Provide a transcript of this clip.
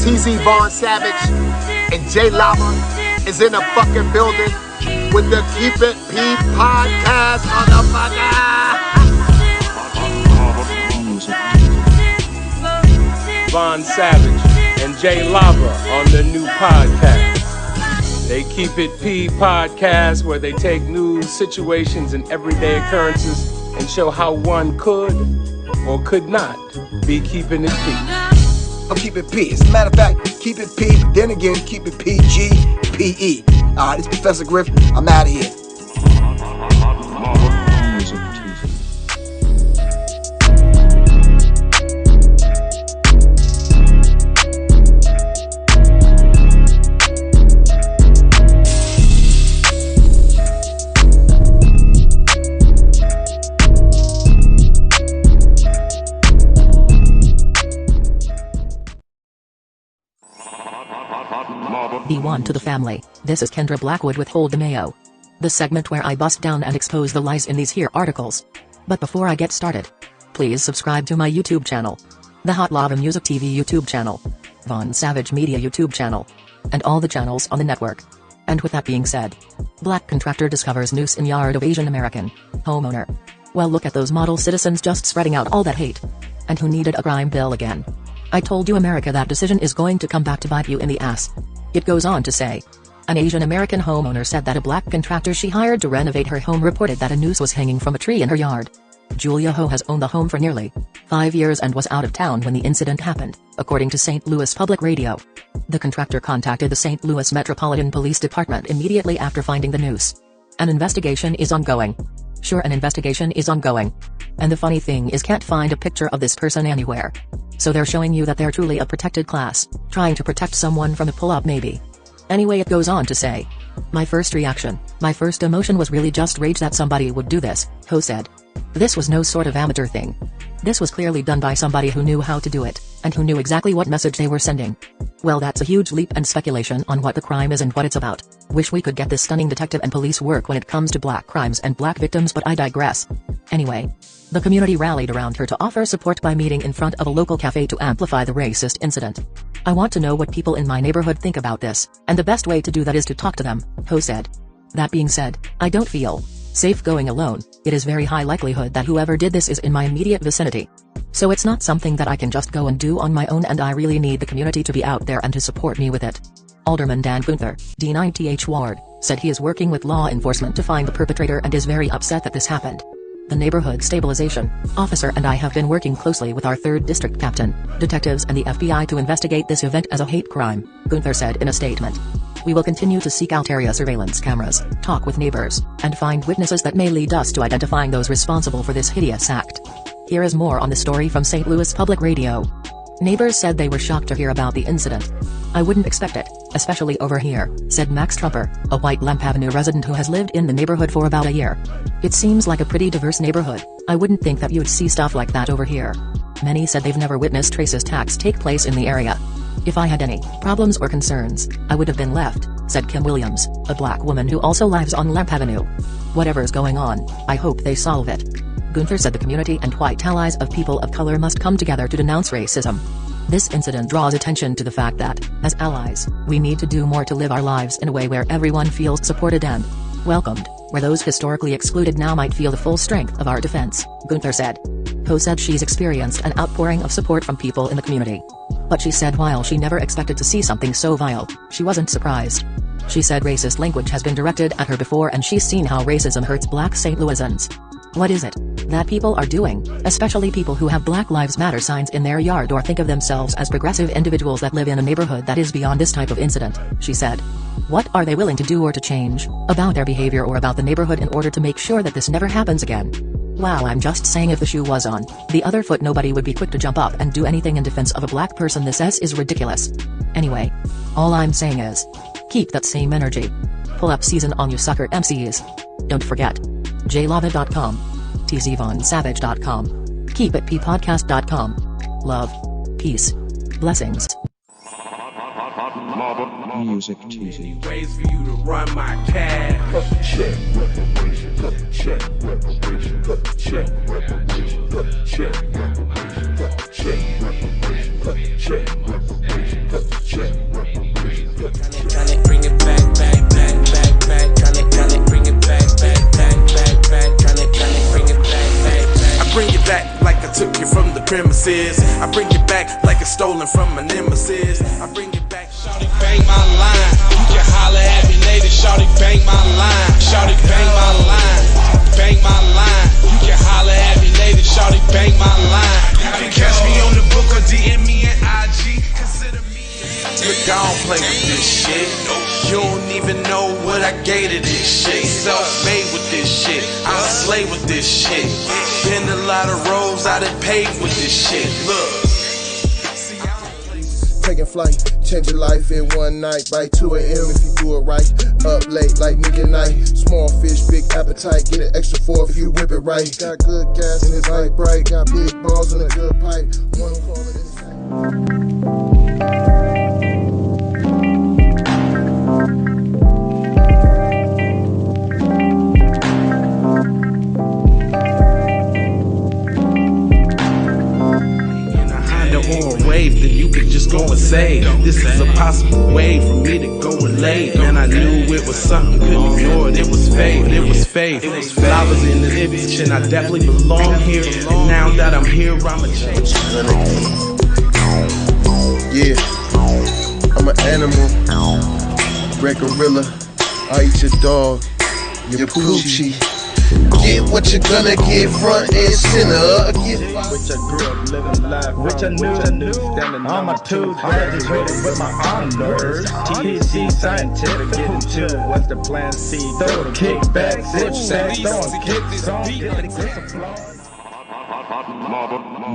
TZ Vaughn Savage and J Lava is in a fucking building with the Keep It P podcast, motherfucker. Vaughn Savage and J Lava on the new podcast. They Keep It P podcast, where they take news, situations, and everyday occurrences and show how one could or could not be keeping it P. I'm keep it P. As a matter of fact, keep it P, but then again, keep it PG, PE. Alright, it's Professor Griff. I'm out of here. B1 to the family. This is Kendra Blackwood with Hold the Mayo, the segment where I bust down and expose the lies in these here articles. But before I get started, please subscribe to my YouTube channel, the Hot Lava Music TV YouTube channel, Vaughn Savage Media YouTube channel, and all the channels on the network. And with that being said, Black contractor discovers noose in Yard of Asian-American Homeowner. Well, look at those model citizens just spreading out all that hate. And who needed a crime bill again? I told you, America, that decision is going to come back to bite you in the ass. It goes on to say, an Asian-American homeowner said that a black contractor she hired to renovate her home reported that a noose was hanging from a tree in her yard. Julia Ho has owned the home for nearly 5 years and was out of town when the incident happened, according to St. Louis Public Radio. The contractor contacted the St. Louis Metropolitan Police Department immediately after finding the noose. An investigation is ongoing. Sure, an investigation is ongoing. And the funny thing is, can't find a picture of this person anywhere. So they're showing you that they're truly a protected class, trying to protect someone from a pull-up maybe. Anyway, it goes on to say, my first emotion was really just rage that somebody would do this, Ho said. This was no sort of amateur thing. This was clearly done by somebody who knew how to do it, and who knew exactly what message they were sending. Well, that's a huge leap and speculation on what the crime is and what it's about. Wish we could get this stunning detective and police work when it comes to black crimes and black victims, but I digress. Anyway, the community rallied around her to offer support by meeting in front of a local cafe to amplify the racist incident. I want to know what people in my neighborhood think about this, and the best way to do that is to talk to them, Ho said. That being said, I don't feel safe going alone. It is very high likelihood that whoever did this is in my immediate vicinity. So it's not something that I can just go and do on my own, and I really need the community to be out there and to support me with it. Alderman Dan Gunther, D9th Ward, said he is working with law enforcement to find the perpetrator and is very upset that this happened. The neighborhood stabilization officer and I have been working closely with our 3rd district captain, detectives and the FBI to investigate this event as a hate crime, Gunther said in a statement. We will continue to seek out area surveillance cameras, talk with neighbors, and find witnesses that may lead us to identifying those responsible for this hideous act. Here is more on the story from St. Louis Public Radio. Neighbors said they were shocked to hear about the incident. I wouldn't expect it, especially over here, said Max Trumper, a White Lamp Avenue resident who has lived in the neighborhood for about a year. It seems like a pretty diverse neighborhood. I wouldn't think that you'd see stuff like that over here. Many said they've never witnessed racist acts take place in the area. If I had any problems or concerns, I would have been left, said Kim Williams, a black woman who also lives on Lamp Avenue. Whatever's going on, I hope they solve it. Gunther said the community and white allies of people of color must come together to denounce racism. This incident draws attention to the fact that, as allies, we need to do more to live our lives in a way where everyone feels supported and welcomed, where those historically excluded now might feel the full strength of our defense, Gunther said. Ho said she's experienced an outpouring of support from people in the community. But she said while she never expected to see something so vile, she wasn't surprised. She said racist language has been directed at her before and she's seen how racism hurts black St. Louisans. What is it that people are doing, especially people who have Black Lives Matter signs in their yard or think of themselves as progressive individuals that live in a neighborhood that is beyond this type of incident, she said. What are they willing to do or to change about their behavior or about the neighborhood in order to make sure that this never happens again? Wow, I'm just saying, if the shoe was on the other foot, nobody would be quick to jump up and do anything in defense of a black person. This is ridiculous. Anyway, all I'm saying is, keep that same energy. Pull up season on you sucker MCs. Don't forget, jlava.com, tzvonsavage.com, keepitppodcast.com. Love, peace, blessings. Music TV. Ways for you to run my cash. Check reparation. Check reparation. Check reparation. Check reparation. Check reparation. Check reparation. premises. I bring it back like it's stolen from my nemesis. I bring it back. Shawty bang my line. You can holler at me later. Shawty bang my line. Shawty bang my line. Bang my line. You can holler at me later. Shawty bang my line. You can catch me on the book or DM me at IG. Consider me. Look, I don't play with this shit. You don't even know what I gave to this shit. Self-made with this shit. I slay with this shit. Been a lot of roads I done paved with this shit. Look. Taking flight, change your life in one night. By 2 a.m. if you do it right. Up late like nigga night. Small fish, big appetite. Get an extra 4 if you whip it right. Got good gas and it's light bright. Got big balls and a good pipe. One call it that you could just go and say, this is a possible way for me to go and lay. Man, I knew it was something, couldn't ignore it. It was faith, it was faith. Flowers in the image, and I definitely belong here. And now that I'm here, I'ma change. Yeah, I'm an animal, red gorilla. I eat your dog, your poochie. Get what you're gonna get, front and center. Which I grew up living life, which I knew, standing on my toes, graduated with my honors. TC scientific, getting to what's the plan C? Throw kickback, sit back, throwing kicks on.